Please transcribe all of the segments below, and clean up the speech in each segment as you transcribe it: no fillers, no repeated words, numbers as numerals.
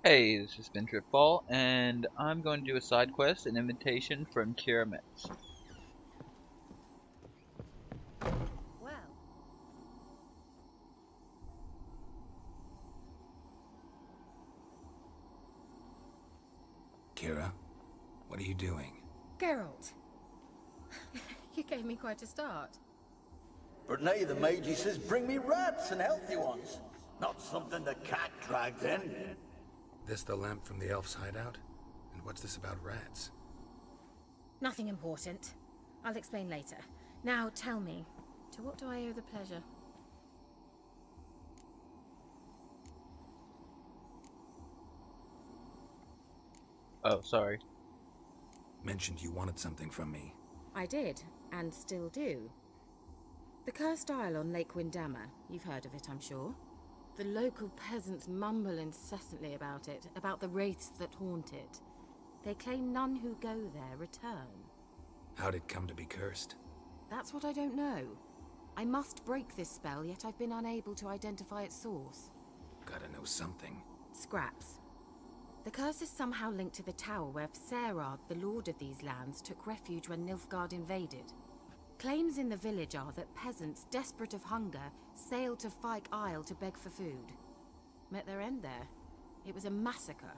Hey, this is SpinTripFall, and I'm going to do a side quest, an invitation from Kiera Metz. Well, Kiera, what are you doing? Geralt, you gave me quite a start. But now the mage says bring me rats and healthy ones. Not something the cat dragged in. This the lamp from the elf's hideout? And what's this about rats? Nothing important. I'll explain later. Now tell me, to what do I owe the pleasure? Oh, sorry. Mentioned you wanted something from me. I did, and still do. The Cursed Isle on Lake Windammer. You've heard of it, I'm sure. The local peasants mumble incessantly about it, about the wraiths that haunt it. They claim none who go there return. How'd it come to be cursed? That's what I don't know. I must break this spell, yet I've been unable to identify its source. Gotta know something. Scraps. The curse is somehow linked to the tower where Serad, the lord of these lands, took refuge when Nilfgaard invaded. Claims in the village are that peasants, desperate of hunger, sailed to Fyke Isle to beg for food. Met their end there. It was a massacre.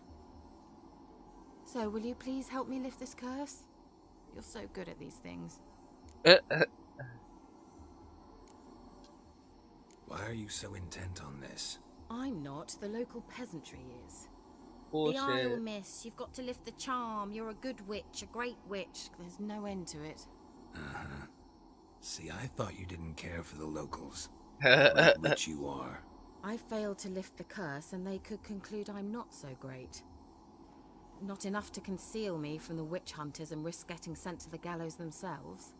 So, will you please help me lift this curse? You're so good at these things. Why are you so intent on this? I'm not. The local peasantry is. Bullshit. The Isle, miss. You've got to lift the charm. You're a good witch, a great witch. There's no end to it. Uh-huh. See, I thought you didn't care for the locals. Great witch you are. I failed to lift the curse, and they could conclude I'm not so great. Not enough to conceal me from the witch hunters and risk getting sent to the gallows themselves.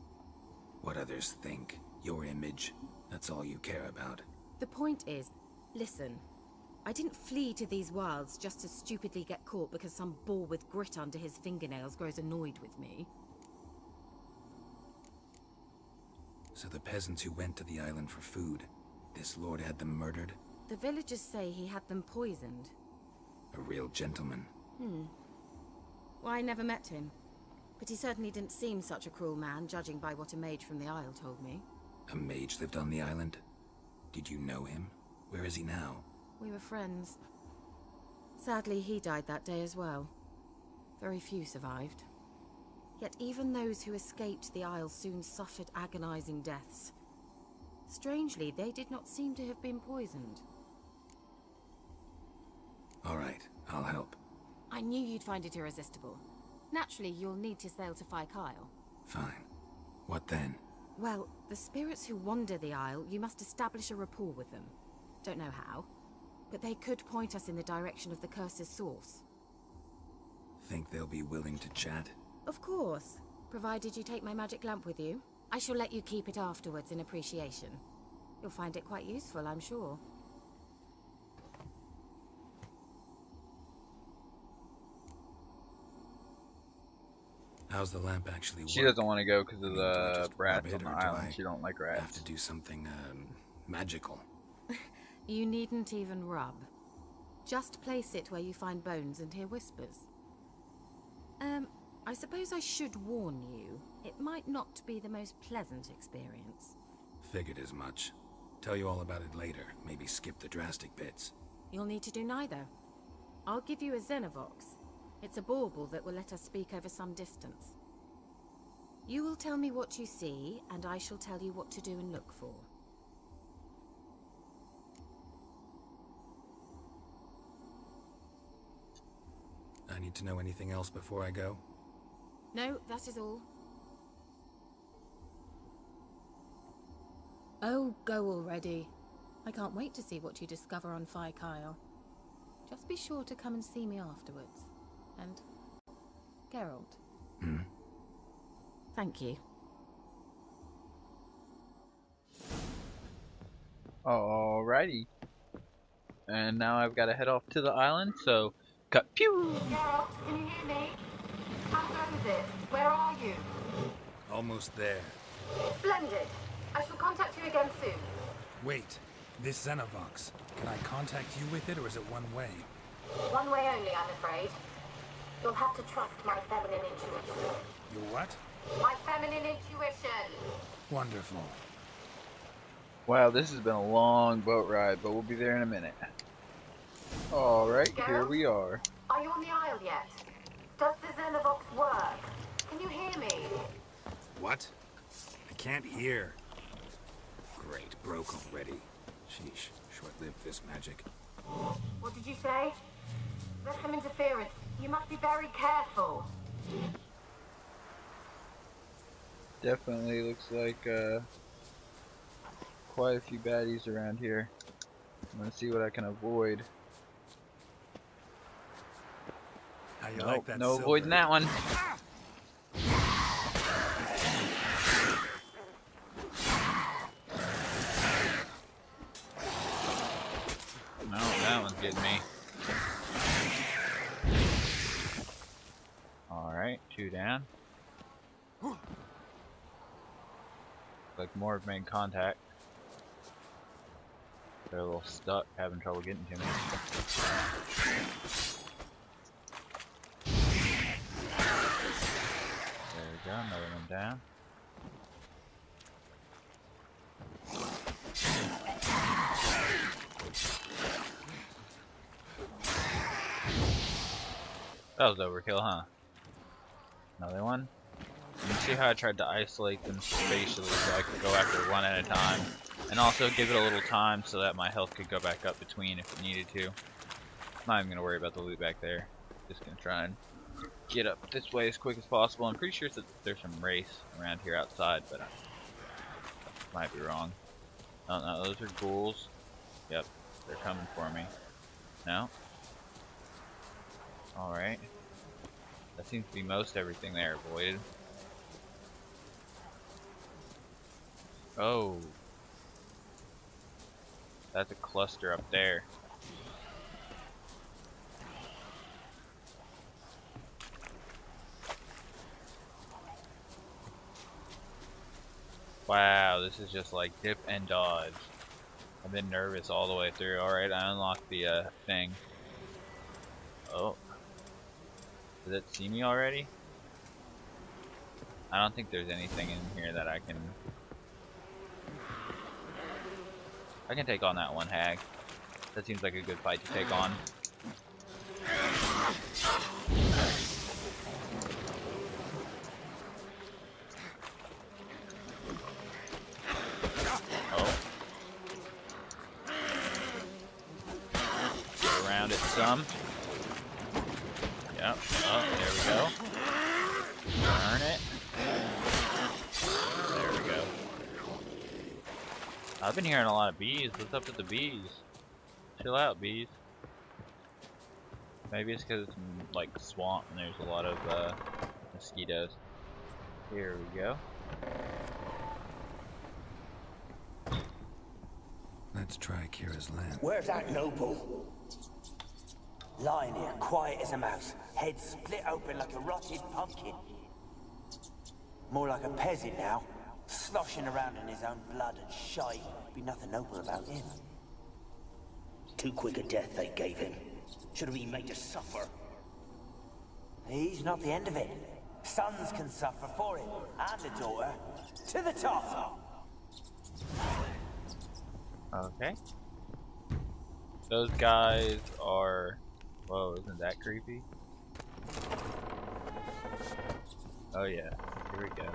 What others think. Your image. That's all you care about. The point is, listen. I didn't flee to these wilds just to stupidly get caught because some boar with grit under his fingernails grows annoyed with me. So the peasants who went to the island for food, this lord had them murdered? The villagers say he had them poisoned. A real gentleman. Well, I never met him. But he certainly didn't seem such a cruel man, judging by what a mage from the Isle told me. A mage lived on the island? Did you know him? Where is he now? We were friends. Sadly, he died that day as well. Very few survived. Yet even those who escaped the Isle soon suffered agonizing deaths. Strangely, they did not seem to have been poisoned. All right, I'll help. I knew you'd find it irresistible. Naturally, you'll need to sail to Fyke Isle. Fine. What then? Well, the spirits who wander the Isle, you must establish a rapport with them. Don't know how, but they could point us in the direction of the curse's source. Think they'll be willing to chat? Of course, provided you take my magic lamp with you. I shall let you keep it afterwards in appreciation. You'll find it quite useful, I'm sure. How's the lamp actually work? She doesn't want to go because of Do I the just rats rub on it, the or do island. I She don't like have rats. to do something, magical? You needn't even rub. Just place it where you find bones and hear whispers. I suppose I should warn you. It might not be the most pleasant experience. Figured as much. Tell you all about it later. Maybe skip the drastic bits. You'll need to do neither. I'll give you a Xenovox. It's a bauble that will let us speak over some distance. You will tell me what you see, and I shall tell you what to do and look for. I need to know anything else before I go? No, that is all. Oh, go already. I can't wait to see what you discover on Fyke Isle. Just be sure to come and see me afterwards. And Geralt. Thank you. Alrighty. And now I've got to head off to the island, so cut. Pew! Geralt, can you hear me? How goes it? Where are you? Almost there. Splendid. I shall contact you again soon. Wait, this Xenovox. Can I contact you with it, or is it one way? One way only, I'm afraid. You'll have to trust my feminine intuition. Your what? My feminine intuition! Wonderful. Wow, this has been a long boat ride, but we'll be there in a minute. Alright, here we are. Are you on the Isle yet? Does the Xenovox work? Can you hear me? What? I can't hear. Great, broke already. Sheesh, short-lived this magic. What did you say? There's some interference. You must be very careful. Definitely looks like quite a few baddies around here. I'm gonna see what I can avoid. How you Nope, like that no silver? avoiding that one. No, that one's getting me. Alright, 2 down. Like more have made contact. They're a little stuck, having trouble getting to me. There we go, another one down. That was overkill, huh? Another one. You see how I tried to isolate them spatially so I could go after one at a time, and also give it a little time so that my health could go back up between if it needed to. I'm not even gonna worry about the loot back there. Just gonna try and get up this way as quick as possible. I'm pretty sure that there's some race around here outside, but I might be wrong. Oh no, those are ghouls. Yep, they're coming for me. No? Alright. That seems to be most everything there avoided. Oh. That's a cluster up there. Wow, this is just like dip and dodge. I've been nervous all the way through. Alright, I unlocked the thing. Oh. Does it see me already? I don't think there's anything in here that I can take on that one hag. That seems like a good fight to take on. Oh. Get around it some. Yep. Oh, there we go. Turn it. There we go. I've been hearing a lot of bees. What's up with the bees? Chill out, bees. Maybe it's because it's like swamp and there's a lot of mosquitoes. Here we go. Let's try Kiera's land. Where's that noble? Lying here, quiet as a mouse, head split open like a rotted pumpkin. More like a peasant now, sloshing around in his own blood and shite. Be nothing noble about him. Too quick a death they gave him. Should have been made to suffer. He's not the end of it. Sons can suffer for him, and a daughter. To the top! Okay. Those guys are... Whoa, isn't that creepy? Oh yeah, here we go.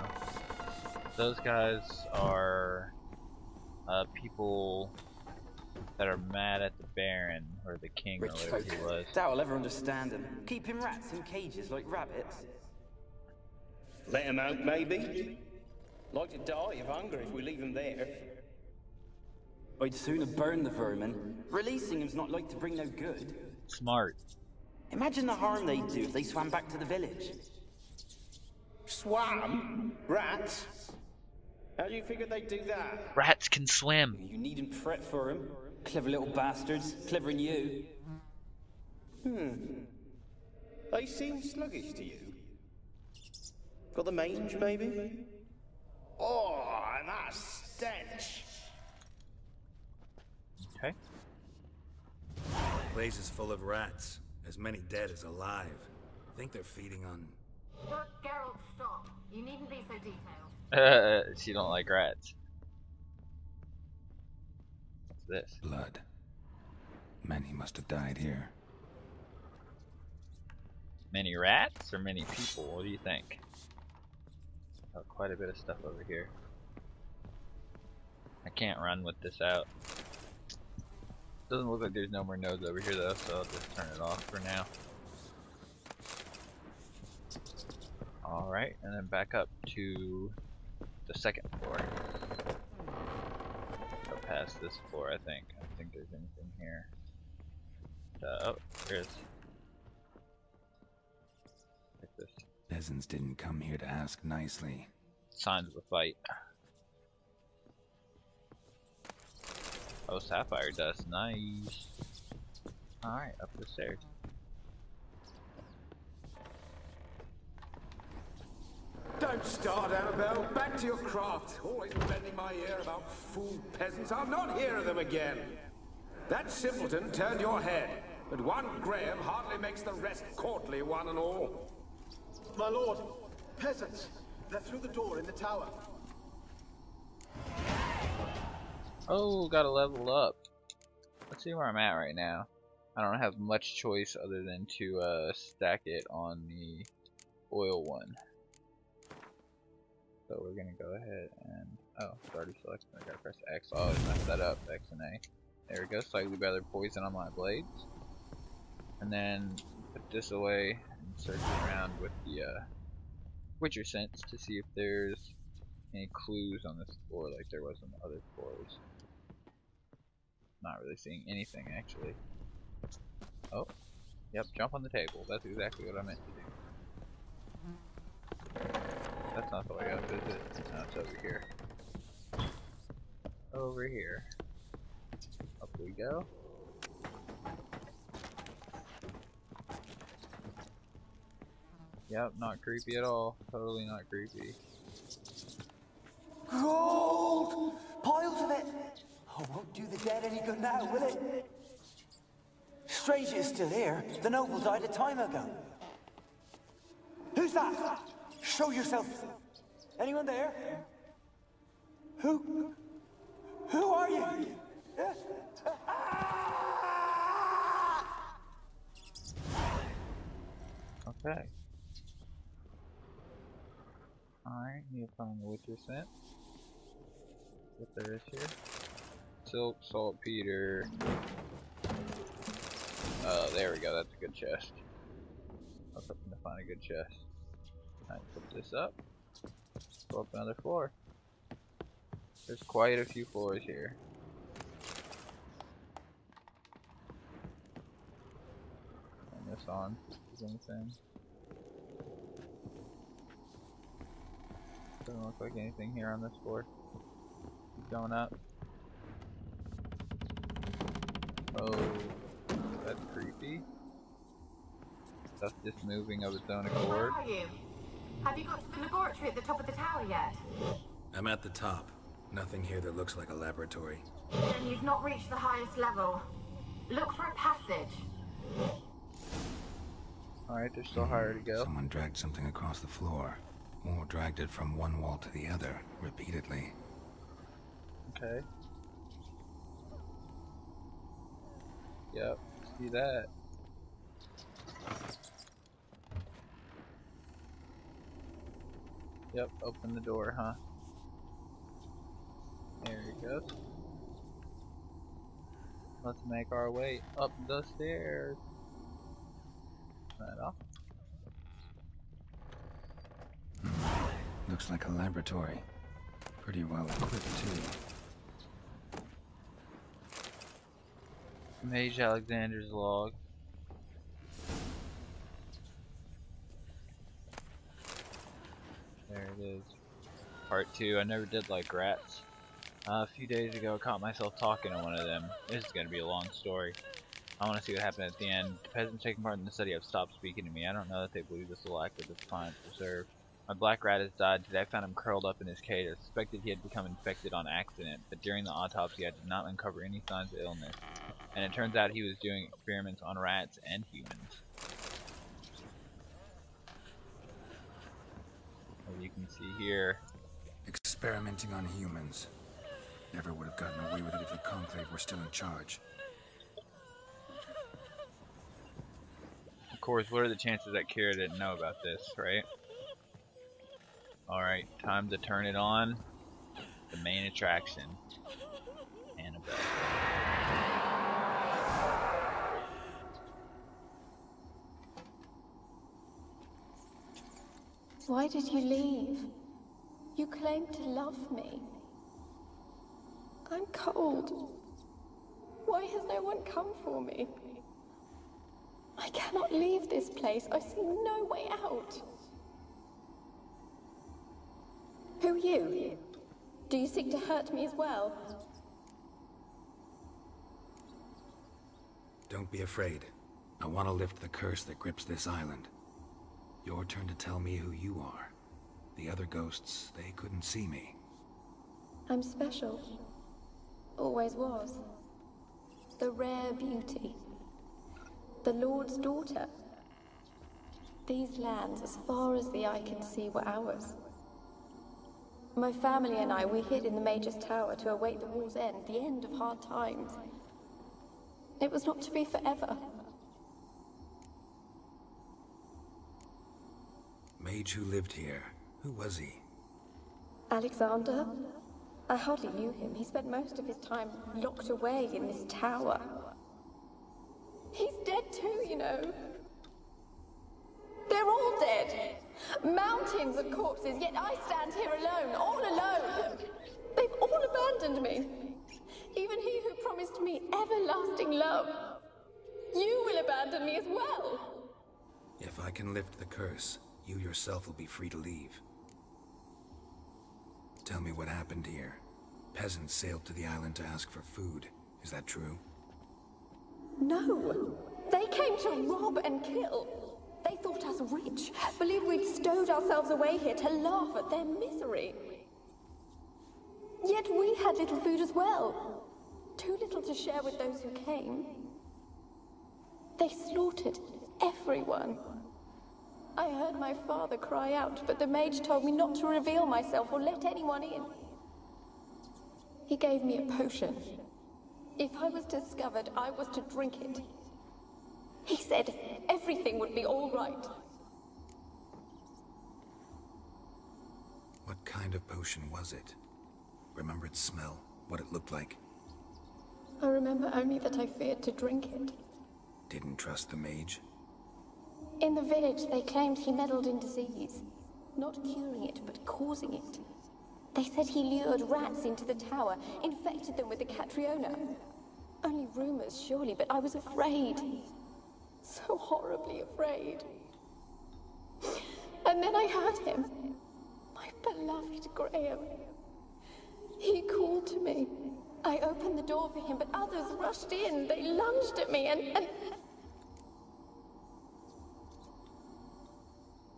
Those guys are people that are mad at the Baron, or the King, or whatever he was. Doubt I'll ever understand them. Keeping rats in cages like rabbits. Let him out, maybe? Like to die of hunger if we leave him there. I'd sooner burn the vermin. Releasing him's not like to bring no good. Smart. Imagine the harm they'd do if they swam back to the village. Swam? Rats? How do you figure they'd do that? Rats can swim. You needn't fret for him. Clever little bastards. Clever than you. They seem sluggish to you. Got the mange, maybe? Oh, and that stench! Okay. Place is full of rats. As many dead as alive. Think they're feeding on... Geralt, stop. You needn't be so detailed. She don't like rats. What's this? blood. Many must have died here. Many rats or many people? What do you think? Oh, quite a bit of stuff over here. I can't run with this out. Doesn't look like there's no more nodes over here though, so I'll just turn it off for now. Alright, and then back up to the second floor. Go past this floor, I think. I don't think there's anything here. Oh, there's... Like this. Peasants didn't come here to ask nicely. Signs of a fight. Oh, sapphire dust, nice. Alright, up the stairs. Don't start, Anabelle. Back to your craft. Always bending my ear about fool peasants. I'll not hear of them again. That simpleton turned your head, but one Graham hardly makes the rest courtly, one and all. My lord, peasants. They're through the door in the tower. Oh, gotta level up. Let's see where I'm at right now. I don't have much choice other than to stack it on the oil one. So we're gonna go ahead and it's already selected. I gotta press X. Oh, I messed that up. X and A. There we go. Slightly better poison on my blades. And then put this away and search around with the Witcher sense to see if there's any clues on this floor like there was on the other floors. Not really seeing anything actually. Oh, yep, jump on the table. That's exactly what I meant to do. That's not the way up, is it? No, it's over here. Over here. Up we go. Yep, not creepy at all. Totally not creepy. Gold! Piles of it! Oh, won't do the dead any good now, will it? Strange it's still here. The noble died a time ago. Who's that? Show yourself. Anyone there? Who are you? Okay. Alright, need to find the Witcher scent. What there is here. Silk, saltpeter. Oh, there we go, that's a good chest. I was hoping to find a good chest. Alright, put this up. Go up another floor. There's quite a few floors here. Turn this on. Is anything? Doesn't look like anything here on this floor. Keep going up. Oh, that's creepy. Stuff just moving of its own accord. Where are you? Have you got to the laboratory at the top of the tower yet? I'm at the top. Nothing here that looks like a laboratory. Then you've not reached the highest level. Look for a passage. Alright, there's still higher to go. Someone dragged something across the floor. Or dragged it from one wall to the other, repeatedly. Okay. Yep, see that. Yep, open the door, huh? There it goes. Let's make our way up the stairs. That off. Looks like a laboratory. Pretty well equipped, too. Mage Alexander's log. There it is. Part 2. I never did like rats. A few days ago I caught myself talking to one of them. This is going to be a long story. I want to see what happened at the end. The peasants taking part in the study have stopped speaking to me. I don't know that they believe this will act as a defiance preserved. My black rat has died. Today I found him curled up in his cage. I suspected he had become infected on accident, but during the autopsy I did not uncover any signs of illness. and it turns out he was doing experiments on rats and humans. As you can see here. Experimenting on humans. Never would have gotten away with it if the Conclave were still in charge. Of course, what are the chances that Kiera didn't know about this, right? Alright, time to turn it on. The main attraction. Anabelle. Why did you leave? You claimed to love me. I'm cold. Why has no one come for me? I cannot leave this place. I see no way out. Who are you? Do you seek to hurt me as well? Don't be afraid. I want to lift the curse that grips this island. Your turn to tell me who you are. The other ghosts, they couldn't see me. I'm special. Always was. The rare beauty. The Lord's daughter. These lands, as far as the eye can see, were ours. My family and I, we hid in the Mage's Tower to await the war's end, the end of hard times. It was not to be forever. Mage who lived here. Who was he? Alexander? I hardly knew him. He spent most of his time locked away in this tower. He's dead too, you know. They're all dead. Mountains of corpses, yet I stand here alone, all alone. They've all abandoned me. Even he who promised me everlasting love. You will abandon me as well. If I can lift the curse, you yourself will be free to leave. Tell me what happened here. Peasants sailed to the island to ask for food. Is that true? No. They came to rob and kill. They thought us rich, believed we'd stowed ourselves away here to laugh at their misery. Yet we had little food as well. Too little to share with those who came. They slaughtered everyone. I heard my father cry out, but the mage told me not to reveal myself or let anyone in. He gave me a potion. If I was discovered, I was to drink it. He said everything would be all right. What kind of potion was it? Remember its smell? What it looked like? I remember only that I feared to drink it. Didn't trust the mage? In the village, they claimed he meddled in disease. Not curing it, but causing it. They said he lured rats into the tower, infected them with the Catriona. Only rumors, surely, but I was afraid. So horribly afraid. And then I heard him. My beloved Graham. He called to me. I opened the door for him, but others rushed in. They lunged at me and...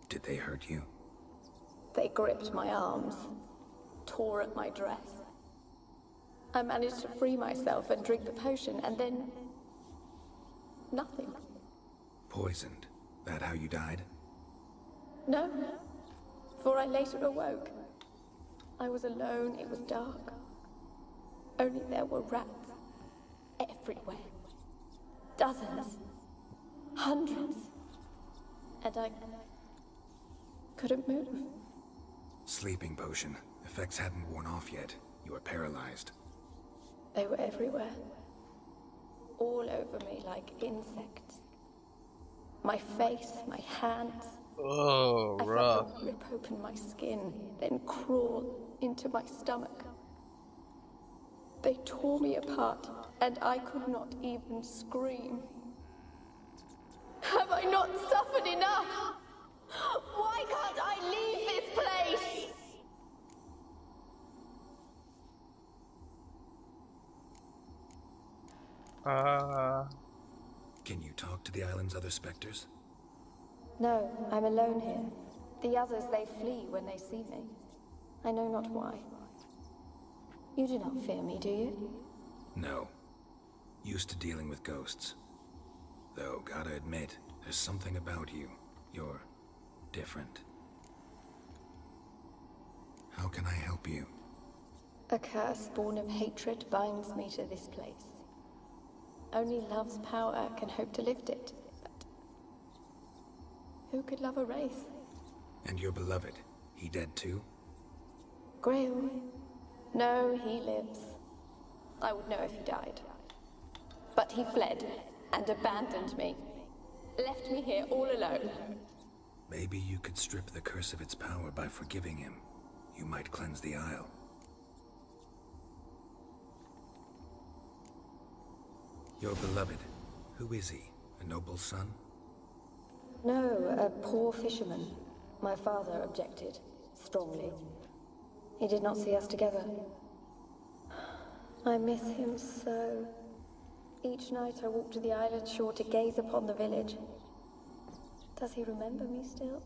Did they hurt you? They gripped my arms, tore at my dress. I managed to free myself and drink the potion, and then... nothing. Poisoned? That how you died? No, for I later awoke. I was alone, it was dark. Only there were rats. Everywhere. Dozens. Hundreds. And I... couldn't move. Sleeping potion. Effects hadn't worn off yet. You were paralyzed. They were everywhere. All over me like insects. My face, my hands. Oh, I rough. felt them rip open my skin, then crawl into my stomach. They tore me apart, and I could not even scream. Have I not suffered enough? Why can't I leave this place? Can you talk to the island's other specters? No, I'm alone here. The others, they flee when they see me. I know not why. You do not fear me, do you? No. Used to dealing with ghosts. Though, gotta admit, there's something about you. You're different. How can I help you? A curse born of hatred binds me to this place. Only love's power can hope to lift it. But who could love a race? And your beloved, he dead too? Grail? No, he lives. I would know if he died. But he fled and abandoned me. Left me here all alone. Maybe you could strip the curse of its power by forgiving him. You might cleanse the Isle. Your beloved, who is he? A noble son? No, a poor fisherman. My father objected, strongly. He did not see us together. I miss him so. Each night I walk to the island shore to gaze upon the village. Does he remember me still?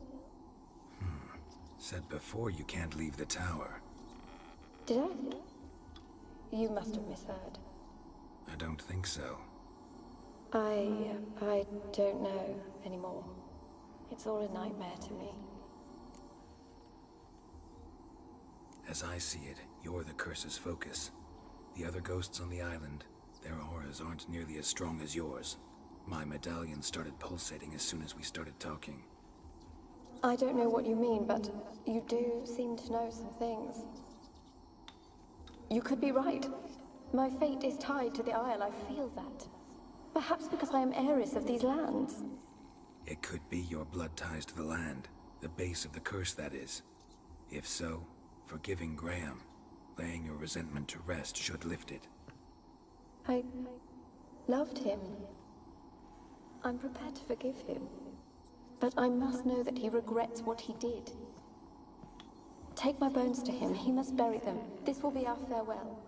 Said before you can't leave the tower. Did I? You must have misheard. I don't think so. I don't know anymore. It's all a nightmare to me. As I see it, you're the curse's focus. The other ghosts on the island, their auras aren't nearly as strong as yours. My medallion started pulsating as soon as we started talking. I don't know what you mean, but you do seem to know some things. You could be right. My fate is tied to the Isle, I feel that. Perhaps because I am heiress of these lands. It could be your blood ties to the land, the base of the curse, that is. If so, forgiving Graham, laying your resentment to rest should lift it. I loved him. I'm prepared to forgive him. But I must know that he regrets what he did. Take my bones to him. He must bury them. This will be our farewell.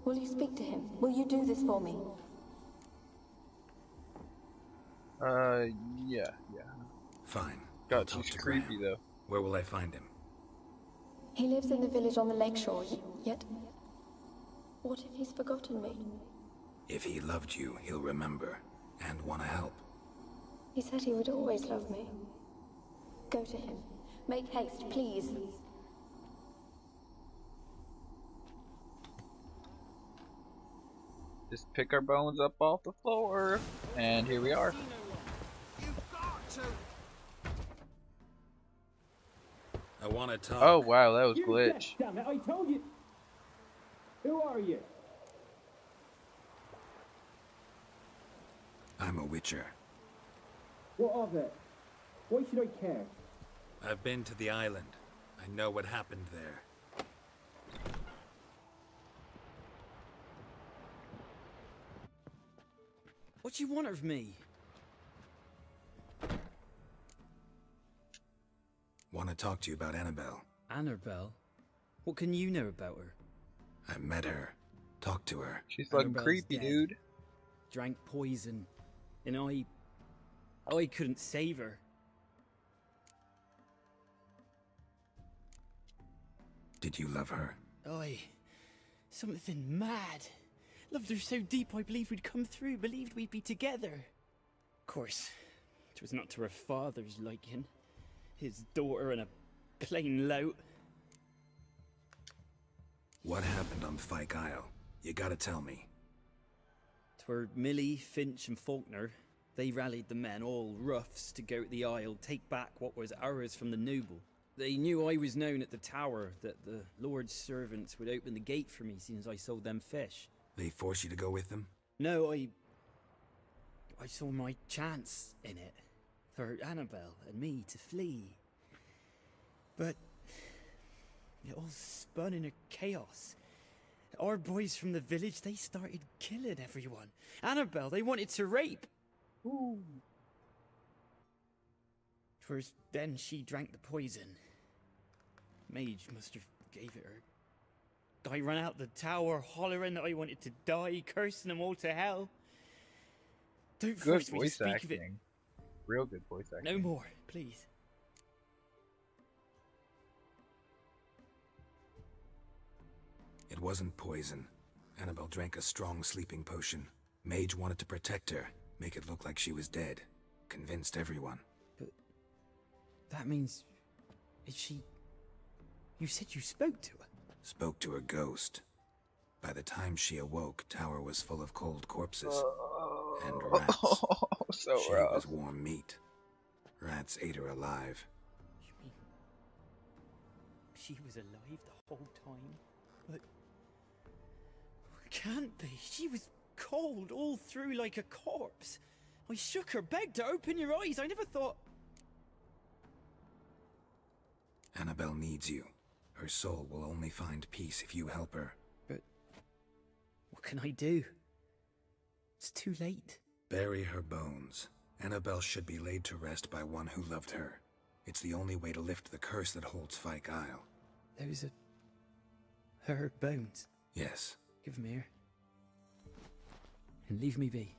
Will you speak to him? Will you do this for me? Yeah. Fine. God, she's creepy though. Where will I find him? He lives in the village on the lakeshore, yet... What if he's forgotten me? If he loved you, he'll remember, and want to help. He said he would always love me. Go to him. Make haste, please. Just pick our bones up off the floor, and here we are. I want to talk. Oh wow, that was glitch. Damn it, I told you. Who are you? I'm a witcher. What of it? Why should I care? I've been to the island. I know what happened there. What do you want of me? Want to talk to you about Anabelle. Anabelle? What can you know about her? I met her. Talked to her. She's fucking creepy, dead. dude. Drank poison. And I couldn't save her. Did you love her? Something mad. Loved her so deep I believed we'd come through, believed we'd be together. Of course, it was not to her father's liking. His daughter and a plain lout. What happened on Fyke Isle? You gotta tell me. 'Twere Millie, Finch and Faulkner. They rallied the men, all roughs, to go to the Isle, take back what was ours from the noble. They knew I was known at the tower, that the Lord's servants would open the gate for me as soon as I sold them fish. They forced you to go with them? No, I saw my chance in it. For Anabelle and me to flee. But it all spun in a chaos. Our boys from the village, they started killing everyone. Anabelle, they wanted to rape. Ooh. 'Twas then she drank the poison. Mage must have gave it her. I ran out the tower hollering that I wanted to die, cursing them all to hell. Don't Good force me to voice speak of it. acting. Real good voice acting. No more, please. It wasn't poison. Anabelle drank a strong sleeping potion. Mage wanted to protect her, make it look like she was dead. Convinced everyone. But that means... is she... You said you spoke to her? Spoke to a ghost. By the time she awoke, Tower was full of cold corpses. And rats. So she rough. was warm meat. Rats ate her alive. You mean... she was alive the whole time? But... can't be. She was cold all through like a corpse. I shook her, begged her, open your eyes. I never thought... Anabelle needs you. Her soul will only find peace if you help her. But... what can I do? It's too late. Bury her bones. Anabelle should be laid to rest by one who loved her. It's the only way to lift the curse that holds Fyke Isle. Those are... her bones? Yes. Give them here. And leave me be.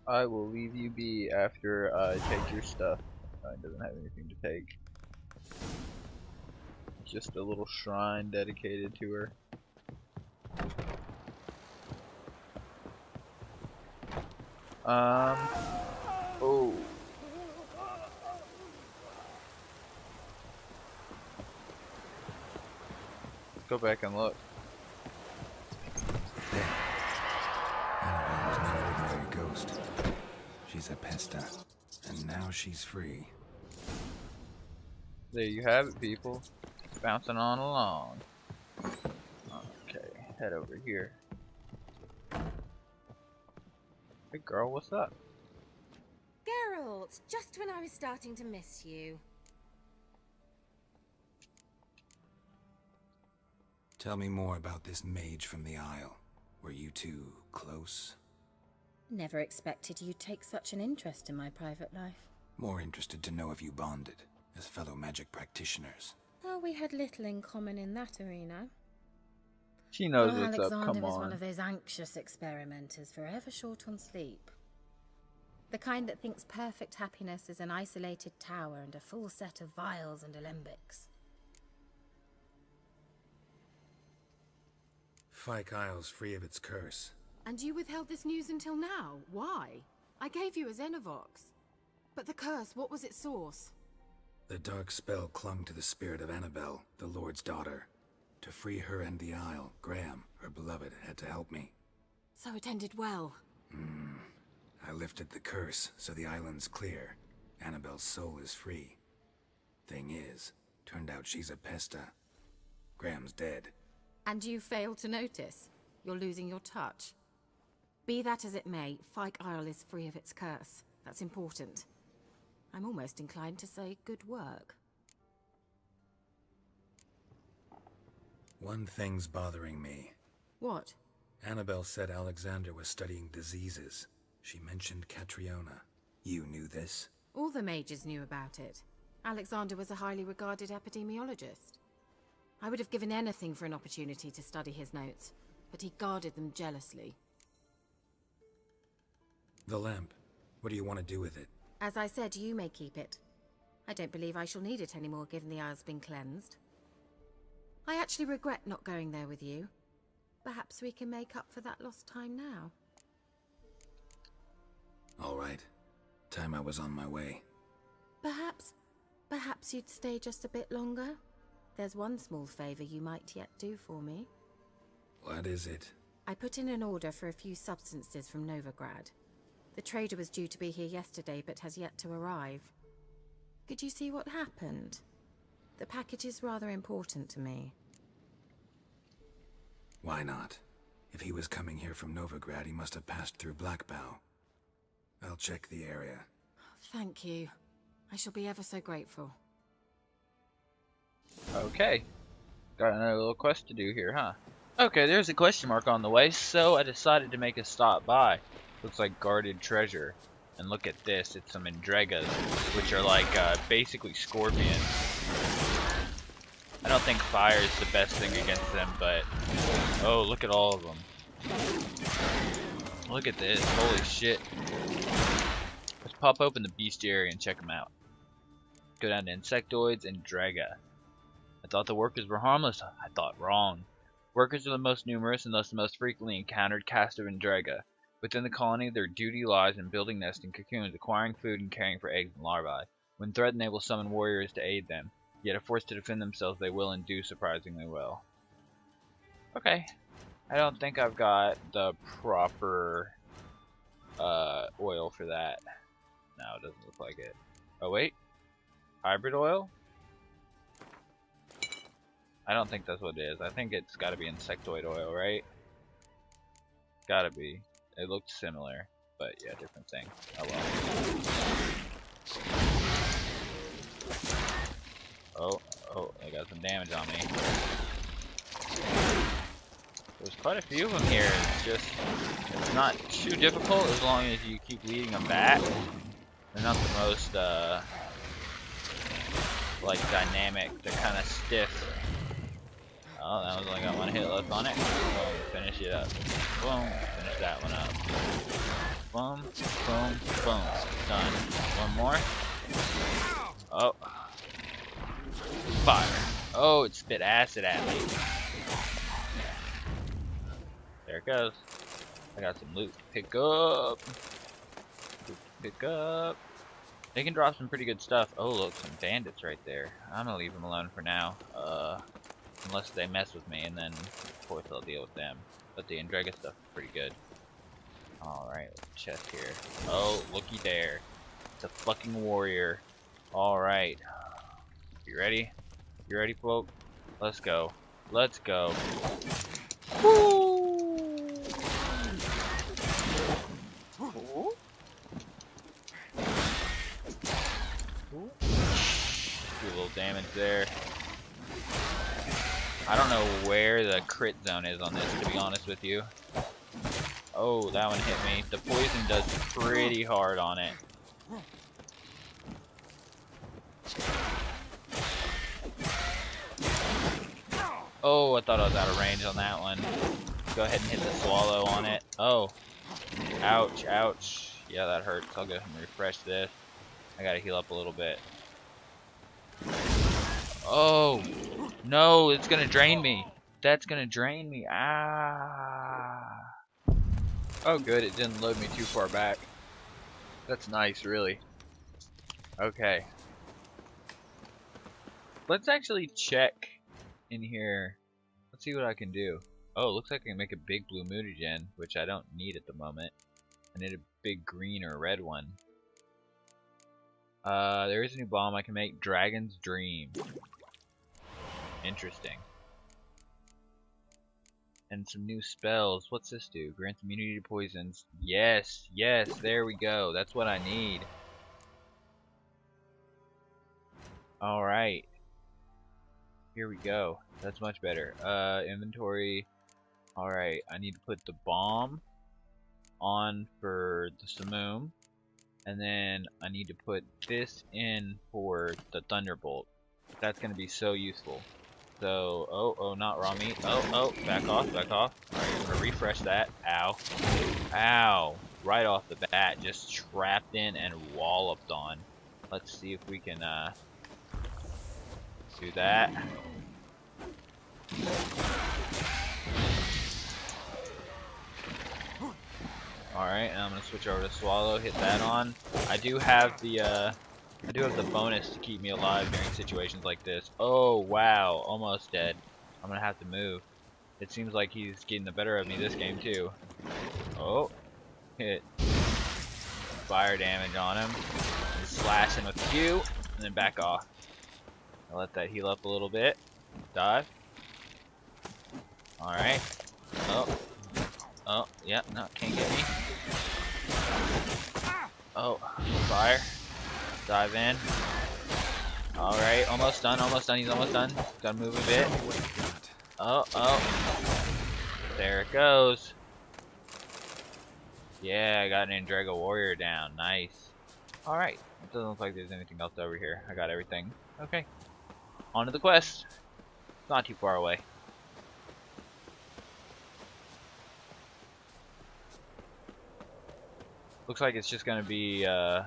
I will leave you be after I take your stuff. It doesn't have anything to take. Just a little shrine dedicated to her. Oh. Let's go back and look. Anabelle was no ordinary ghost. She's a Pesta, and now she's free. There you have it, people. Bouncing on along. Okay, head over here. Hey girl, what's up? Geralt, just when I was starting to miss you. Tell me more about this mage from the Isle. Were you two close? Never expected you'd take such an interest in my private life. More interested to know if you bonded, as fellow magic practitioners. Oh, we had little in common in that arena. She knows what's up, Alexander come was on. one of those anxious experimenters, forever short on sleep. The kind that thinks perfect happiness is an isolated tower and a full set of vials and alembics. Fyke Isle's free of its curse. And you withheld this news until now? Why? I gave you a Xenovox. But the curse, what was its source? The dark spell clung to the spirit of Anabelle, the Lord's daughter. To free her and the Isle, Graham, her beloved, had to help me. So it ended well. I lifted the curse, so the island's clear. Annabelle's soul is free. Thing is, turned out she's a Pesta. Graham's dead. And you failed to notice? You're losing your touch. Be that as it may, Fyke Isle is free of its curse. That's important. I'm almost inclined to say good work. One thing's bothering me. What? Anabelle said Alexander was studying diseases. She mentioned Catriona. You knew this? All the mages knew about it. Alexander was a highly regarded epidemiologist. I would have given anything for an opportunity to study his notes, but he guarded them jealously. The lamp. What do you want to do with it? As I said, you may keep it. I don't believe I shall need it anymore, given the Isle's been cleansed. I actually regret not going there with you. Perhaps we can make up for that lost time now. All right. Time I was on my way. Perhaps you'd stay just a bit longer? There's one small favor you might yet do for me. What is it? I put in an order for a few substances from Novigrad. The trader was due to be here yesterday, but has yet to arrive. Could you see what happened? The package is rather important to me. Why not? If he was coming here from Novigrad, he must have passed through Blackbow. I'll check the area. Thank you. I shall be ever so grateful. Okay. Got another little quest to do here, huh? Okay, there's a question mark on the way, so I decided to make a stop by. Looks like guarded treasure. And look at this, it's some Endregas, which are like basically scorpions. I don't think fire is the best thing against them, but oh, look at all of them. Look at this, holy shit. Let's pop open the bestiary and check them out. Go down to insectoids and Endrega. I thought the workers were harmless. I thought wrong. Workers are the most numerous and thus the most frequently encountered caste of Endrega. Within the colony, their duty lies in building nests in cocoons, acquiring food, and caring for eggs and larvae. When threatened, they will summon warriors to aid them. Yet if forced to defend themselves, they will and do surprisingly well. Okay. I don't think I've got the proper oil for that. No, it doesn't look like it. Oh wait. Hybrid oil? I don't think that's what it is. I think it's gotta be insectoid oil, right? Gotta be. It looked similar, but yeah, different thing. Oh well. Oh, they got some damage on me. There's quite a few of them here. It's not too difficult as long as you keep leading them back. They're not the most, like, dynamic. They're kind of stiff. Oh, that was only got one hit left on it. Boom, finish it up. Boom, finish that one up. Boom, boom, boom. Done. One more. Oh. Fire. Oh, it spit acid at me. There it goes. I got some loot to pick up. They can drop some pretty good stuff. Oh, look, some bandits right there. I'm gonna leave them alone for now. Unless they mess with me, and then of course I'll deal with them. But the Endrega stuff is pretty good. Alright, chest here. Oh, looky there. It's a fucking warrior. Alright. You ready? You ready, folk? Let's go. Let's go. Woo! Do a little damage there. I don't know where the crit zone is on this, to be honest with you. Oh, that one hit me. The poison does pretty hard on it. Oh, I thought I was out of range on that one. Go ahead and hit the swallow on it. Oh. Ouch, ouch. Yeah, that hurts. I'll go ahead and refresh this. I gotta heal up a little bit. Oh. No, it's gonna drain me. That's gonna drain me. Ah. Oh, good. It didn't load me too far back. That's nice, really. Okay. Let's actually check in here. Let's see what I can do. Oh, it looks like I can make a big blue mutagen, which I don't need at the moment. I need a big green or red one. There is a new bomb I can make. Dragon's Dream. Interesting. And some new spells. What's this do? Grants immunity to poisons. Yes, yes, there we go. That's what I need. Alright. Here we go. That's much better. Inventory. Alright, I need to put the bomb on for the Simoom. And then I need to put this in for the Thunderbolt. That's going to be so useful. So, oh, not raw meat. Oh, back off, back off. Alright, I'm gonna refresh that. Ow. Ow. Right off the bat, just trapped in and walloped on. Let's see if we can, do that. Alright, and I'm gonna switch over to Swallow, hit that on. I do have the bonus to keep me alive during situations like this. Oh, wow. Almost dead. I'm gonna have to move. It seems like he's getting the better of me this game, too. Oh. Hit. Fire damage on him. And slash him with Q. And then back off. I'll let that heal up a little bit. Dive. Alright. Oh, yeah. No, can't get me. Oh. Fire. Dive in. Alright, almost done, he's almost done. Gotta move a bit. Oh. There it goes. Yeah, I got an Endrega warrior down. Nice. Alright, it doesn't look like there's anything else over here. I got everything. Okay. On to the quest. It's not too far away. Looks like it's just gonna be, oh.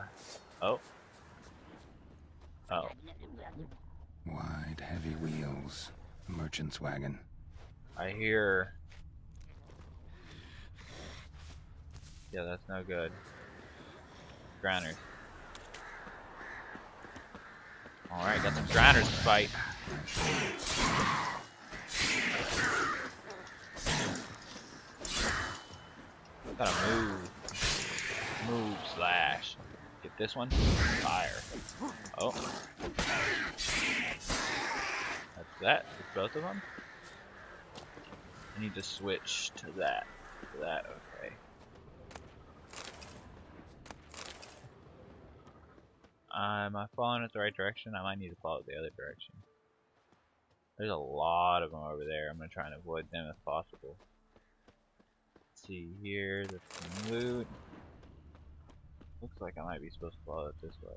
Wide, heavy wheels. Merchant's wagon. I hear... Yeah, that's no good. Drowners. Alright, got some drowners to fight. Gotta move. Move, slash. Get this one. Fire. Oh. That's that. That's both of them. I need to switch to that. To that, okay. Am I following it the right direction? I might need to follow it the other direction. There's a lot of them over there. I'm gonna try and avoid them if possible. Let's see here, there's some loot. Looks like I might be supposed to follow it this way.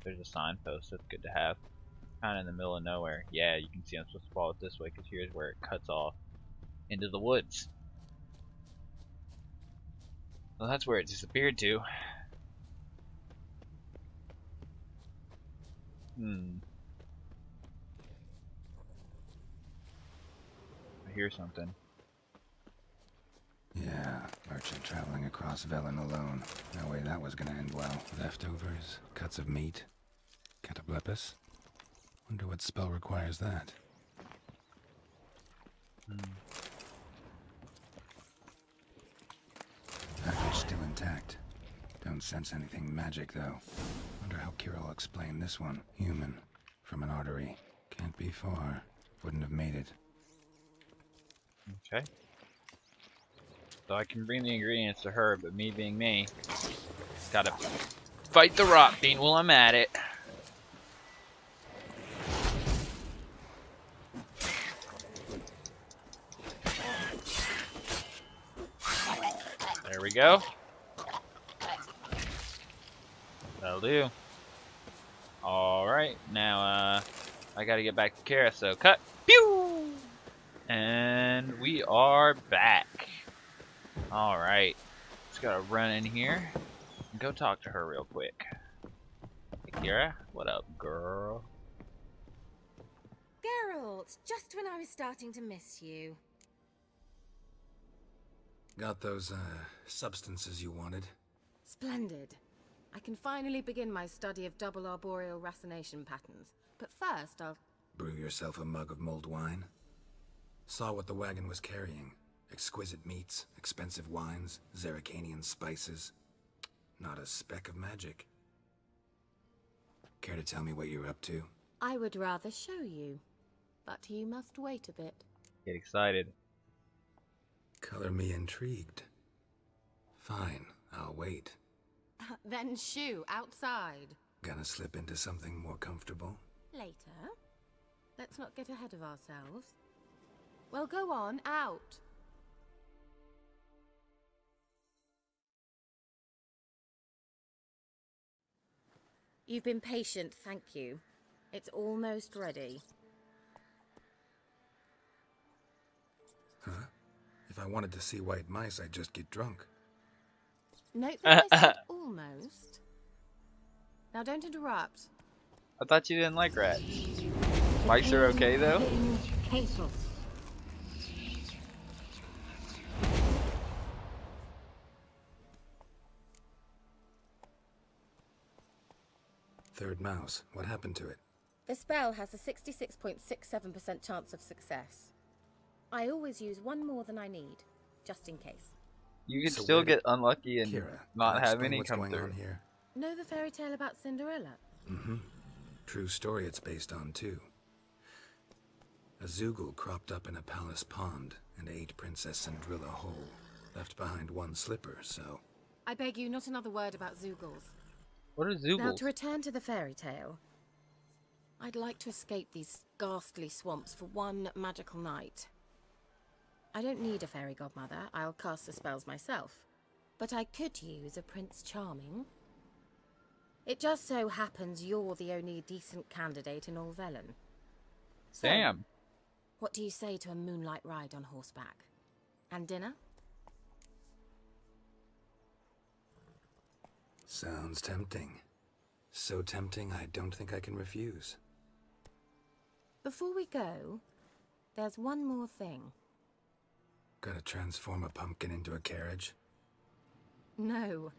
There's a signpost, that's good to have. Kinda in the middle of nowhere. Yeah, you can see I'm supposed to follow it this way because here's where it cuts off into the woods. Well, that's where it disappeared to. I hear something. Yeah, merchant traveling across Velen alone. No way that was gonna end well. Leftovers, cuts of meat, cataplepis. Wonder what spell requires that. Package still intact. Don't sense anything magic though. Wonder how Kiera will explain this one. Human, from an artery. Can't be far. Wouldn't have made it. Okay. So I can bring the ingredients to her, but me being me, gotta fight the rock fiend while I'm at it. There we go. That'll do. Alright, now I gotta get back to Kiera, so cut. Pew! And we are back. Alright. Just gotta run in here and go talk to her real quick. Hey Kiera, what up, girl? Geralt, just when I was starting to miss you. Got those, substances you wanted? Splendid. I can finally begin my study of double arboreal racination patterns. But first, I'll... Brew yourself a mug of mulled wine? Saw what the wagon was carrying. Exquisite meats, expensive wines, Zerrikanian spices. Not a speck of magic. Care to tell me what you're up to? I would rather show you. But you must wait a bit. Get excited. Color me intrigued. Fine, I'll wait. Then shoo, outside. Gonna slip into something more comfortable? Later. Let's not get ahead of ourselves. Well, go on, out. You've been patient, thank you. It's almost ready. Huh? If I wanted to see white mice, I'd just get drunk. Note that I said almost. Now don't interrupt. I thought you didn't like rats. Mice are okay though? Third mouse. What happened to it? The spell has a 66.67% chance of success. I always use one more than I need, just in case. You can still get unlucky and Kiera, not have any what's come going through. on here? Know the fairy tale about Cinderella? Mm-hmm. True story it's based on, too. A Zoogle cropped up in a palace pond and ate Princess Cinderella whole. Left behind one slipper, so... I beg you, not another word about Zoogles. What are Zoogles? Now, to return to the fairy tale. I'd like to escape these ghastly swamps for one magical night. I don't need a fairy godmother, I'll cast the spells myself. But I could use a Prince Charming. It just so happens you're the only decent candidate in all Velen. So, damn. What do you say to a moonlight ride on horseback? And dinner? Sounds tempting. So tempting I don't think I can refuse. Before we go, there's one more thing. Gotta transform a pumpkin into a carriage? No.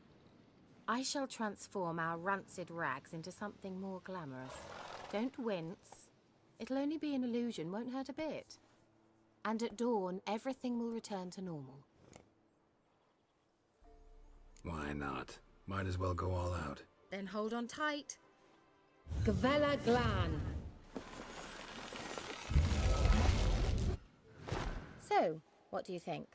I shall transform our rancid rags into something more glamorous. Don't wince. It'll only be an illusion, won't hurt a bit. And at dawn, everything will return to normal. Why not? Might as well go all out. Then hold on tight. Gavella Glan. So, what do you think?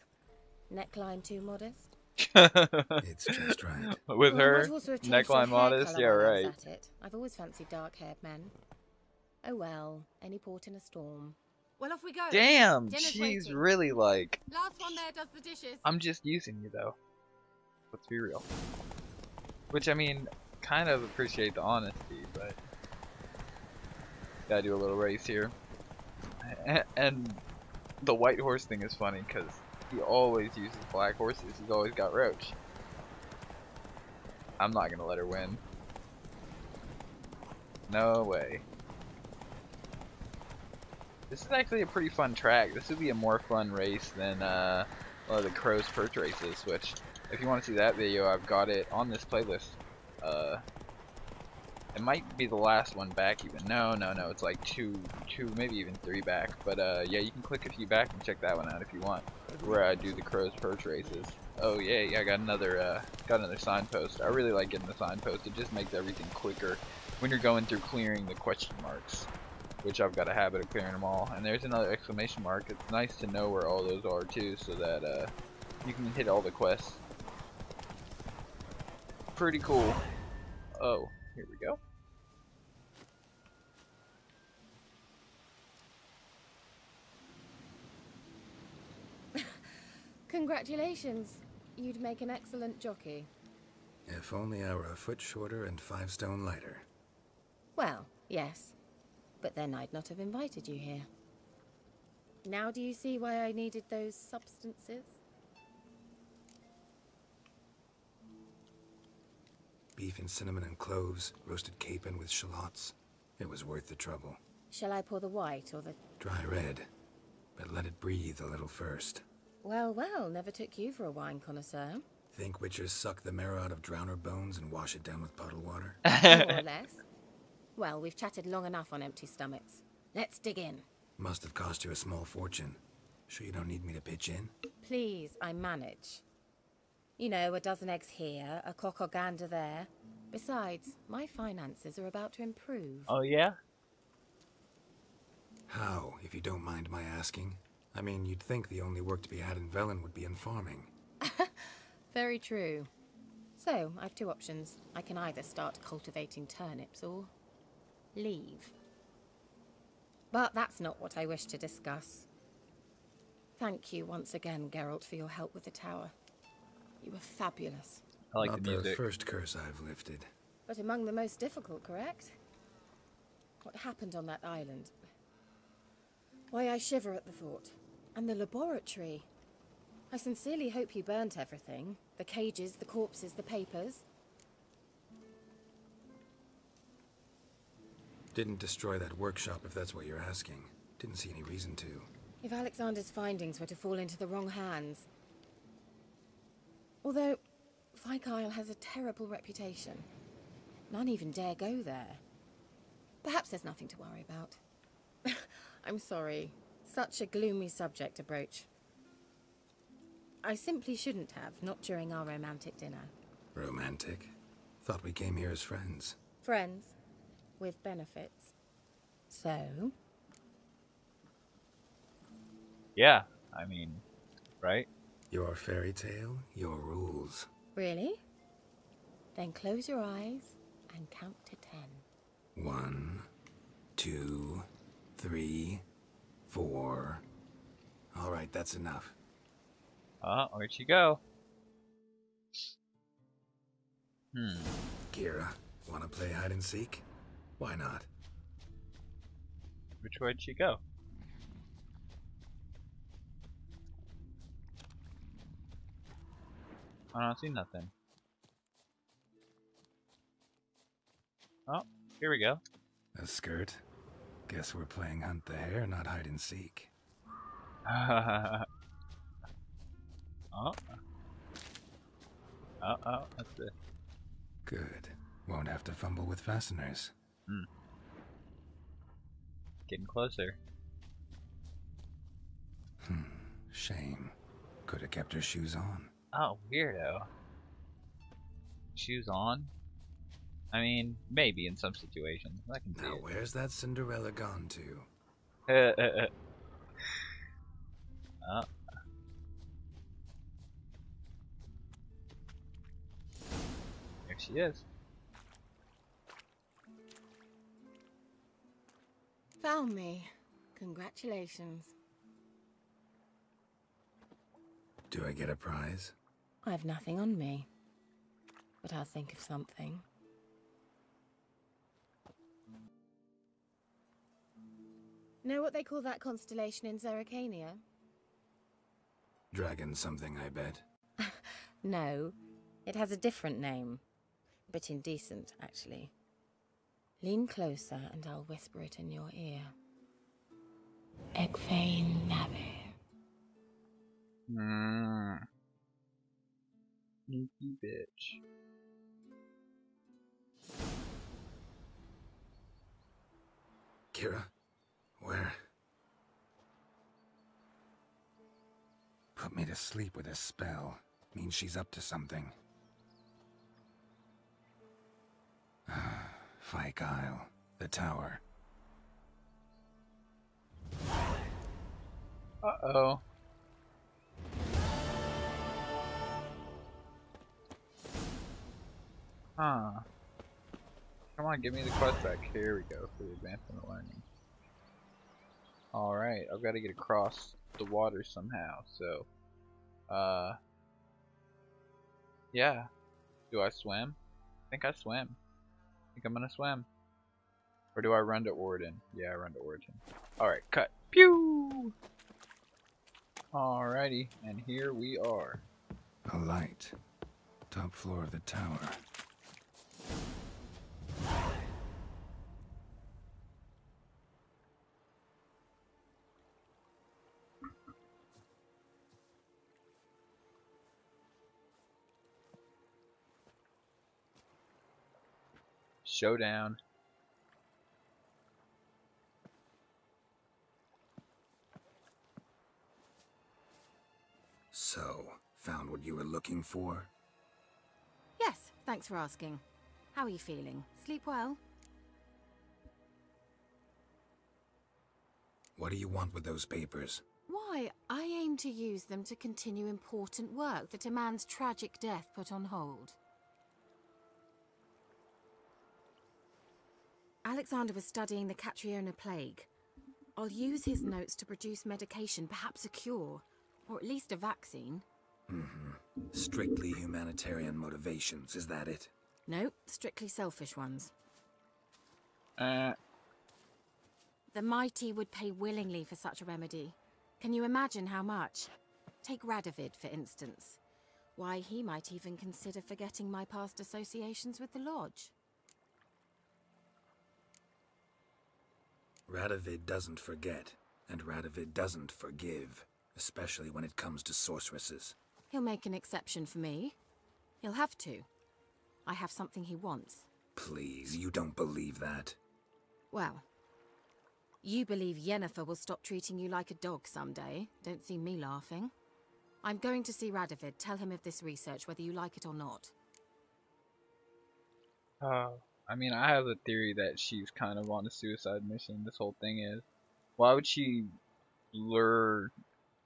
Neckline too modest? It's just right. With her neckline modest, yeah, right. I've always fancied dark-haired men. Oh well, any port in a storm. Well, off we go. Damn, Dinner's she's waiting. really like. Last one there does the dishes. I'm just using you though. Let's be real. Which I mean, kind of appreciate the honesty, but gotta do a little race here. And the white horse thing is funny because he always uses black horses. He's always got Roach. I'm not gonna let her win. No way. This is actually a pretty fun track. This would be a more fun race than one of the Crow's Perch races, which, if you want to see that video, I've got it on this playlist. It might be the last one back even. No, it's like two, maybe even 3 back. But yeah, you can click a few back and check that one out if you want, where I do the Crow's Perch races. Oh yeah, I got another signpost. I really like getting the signpost. It just makes everything quicker when you're going through clearing the question marks, which I've got a habit of clearing them all. And there's another exclamation mark. It's nice to know where all those are too, so that you can hit all the quests. Pretty cool. Oh, here we go. Congratulations. You'd make an excellent jockey. If only I were a foot shorter and 5 stone lighter. Well, yes. But then I'd not have invited you here. Now do you see why I needed those substances? Beef and cinnamon and cloves, roasted capon with shallots. It was worth the trouble. Shall I pour the white or the... Dry red, but let it breathe a little first. Well, never took you for a wine connoisseur. Think witches suck the marrow out of drowner bones and wash it down with puddled water? More or less. Well, we've chatted long enough on empty stomachs. Let's dig in. Must have cost you a small fortune. Sure you don't need me to pitch in? Please, I manage. You know, a dozen eggs here, a cock or gander there. Besides, my finances are about to improve. Oh yeah? How, if you don't mind my asking? I mean, you'd think the only work to be had in Velen would be in farming. Very true. So, I've 2 options. I can either start cultivating turnips or leave. But that's not what I wish to discuss. Thank you once again, Geralt, for your help with the tower. You were fabulous. I like Not the music. the first curse I've lifted. But among the most difficult, correct? What happened on that island? Why, I shiver at the thought. And the laboratory. I sincerely hope you burnt everything. The cages, the corpses, the papers. Didn't destroy that workshop, if that's what you're asking. Didn't see any reason to. If Alexander's findings were to fall into the wrong hands. Although, Fyke Isle has a terrible reputation. None even dare go there. Perhaps there's nothing to worry about. I'm sorry. Such a gloomy subject to broach. I simply shouldn't have, not during our romantic dinner. Romantic? Thought we came here as friends. Friends. With benefits. So? Yeah, I mean, right? Your fairy tale, your rules. Really? Then close your eyes and count to 10. 1, 2, 3, 4. All right, that's enough. Where'd she go? Kiera, wanna play hide and seek? Why not? Which way'd she go? I don't see nothing. Oh, here we go. A skirt? Guess we're playing hunt the hare, not hide and seek. Oh. That's it. Good. Won't have to fumble with fasteners. Getting closer. Shame. Could have kept her shoes on. Oh, weirdo. Shoes on? I mean, maybe in some situations. I can see Now, where's that Cinderella gone to? it. Oh. There she is. Found me. Congratulations. Do I get a prize? I've nothing on me, but I'll think of something. Know what they call that constellation in Zerrikania? Dragon something, I bet. No, it has a different name. A bit indecent, actually. Lean closer and I'll whisper it in your ear. Egfain Nave. Sneaky bitch. Kiera? Where? Put me to sleep with a spell. Means she's up to something. Fyke Isle. The tower. Uh-oh. Huh. Come on, give me the quest back. Here we go, for the advancement of learning. Alright, I've got to get across the water somehow, so... yeah. Do I swim? I think I swim. I think I'm gonna swim. Or do I run to Origin? Yeah, I run to Origin. Alright, cut. Pew! Alrighty, and here we are. A light. Top floor of the tower. Showdown. So, found what you were looking for? Yes, thanks for asking. How are you feeling? Sleep well? What do you want with those papers? Why, I aim to use them to continue important work that a man's tragic death put on hold. Alexander was studying the Catriona plague. I'll use his notes to produce medication, perhaps a cure, or at least a vaccine. Strictly humanitarian motivations, is that it? No, strictly selfish ones. The The mighty would pay willingly for such a remedy. Can you imagine how much? Take Radovid, for instance. Why, he might even consider forgetting my past associations with the Lodge. Radovid doesn't forget, and Radovid doesn't forgive, especially when it comes to sorceresses. He'll make an exception for me. He'll have to. I have something he wants. Please, you don't believe that. Well, you believe Yennefer will stop treating you like a dog someday. Don't see me laughing. I'm going to see Radovid, tell him of this research, whether you like it or not. I mean, I have a theory that she's kind of on a suicide mission. This whole thing is. Why would she lure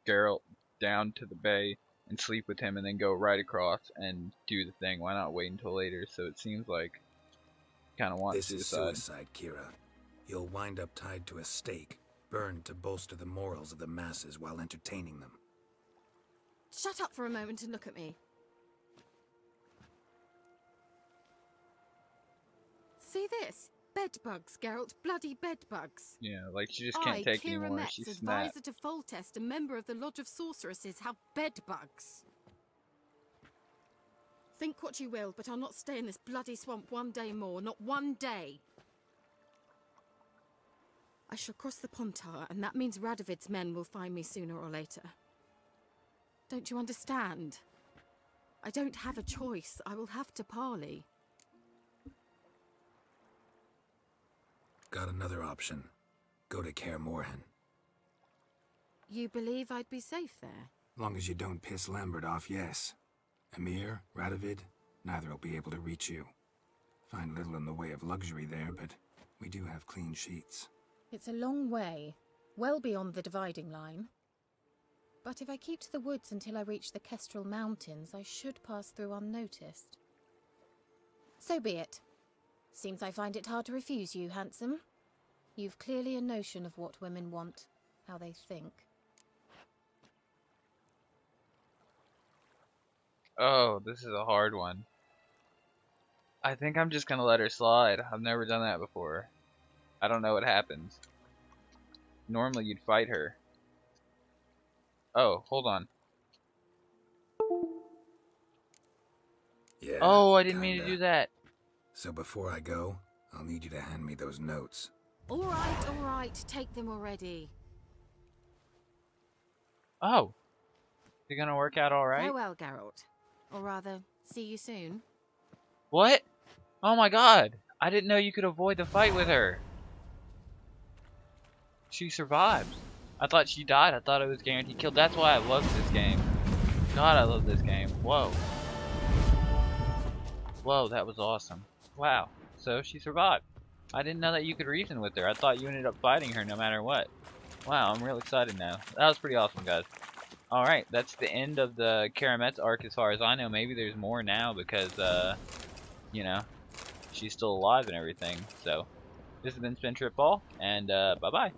Geralt down to the bay and sleep with him and then go right across and do the thing? Why not wait until later? So it seems like kind of wants suicide. This is suicide, Kiera. You'll wind up tied to a stake, burned to bolster the morals of the masses while entertaining them. Shut up for a moment and look at me. See this? Bedbugs, Geralt. Bloody bedbugs. Yeah, like she just can't take Kiera anymore. Metz, She's advisor snapped. to Foltest, a member of the Lodge of Sorceresses, have bedbugs. Think what you will, but I'll not stay in this bloody swamp one day more. Not one day. I shall cross the Pontar, and that means Radovid's men will find me sooner or later. Don't you understand? I don't have a choice. I will have to parley. Got another option. Go to Kaer Morhen. You believe I'd be safe there? Long as you don't piss Lambert off, yes. Emir, Radovid, neither will be able to reach you. Find little in the way of luxury there, but we do have clean sheets. It's a long way, well beyond the dividing line. But if I keep to the woods until I reach the Kestrel Mountains, I should pass through unnoticed. So be it. Seems I find it hard to refuse you, handsome. You've clearly a notion of what women want, how they think. Oh, this is a hard one. I think I'm just gonna let her slide. I've never done that before. I don't know what happens. Normally you'd fight her. Oh, hold on. Yeah, oh, I didn't kinda. mean to do that. So before I go, I'll need you to hand me those notes. All right, take them already. Oh. Is it gonna work out alright? Farewell, Geralt. Or rather, see you soon. What? Oh my god. I didn't know you could avoid the fight with her. She survived. I thought she died. I thought it was guaranteed kill. That's why I love this game. God, I love this game. Whoa. Whoa, that was awesome. Wow. So she survived. I didn't know that you could reason with her. I thought you ended up fighting her no matter what. Wow, I'm real excited now. That was pretty awesome, guys. Alright, that's the end of the Kiera Metz arc as far as I know. Maybe there's more now because, you know, she's still alive and everything. So, this has been SpinTripFall, and bye-bye.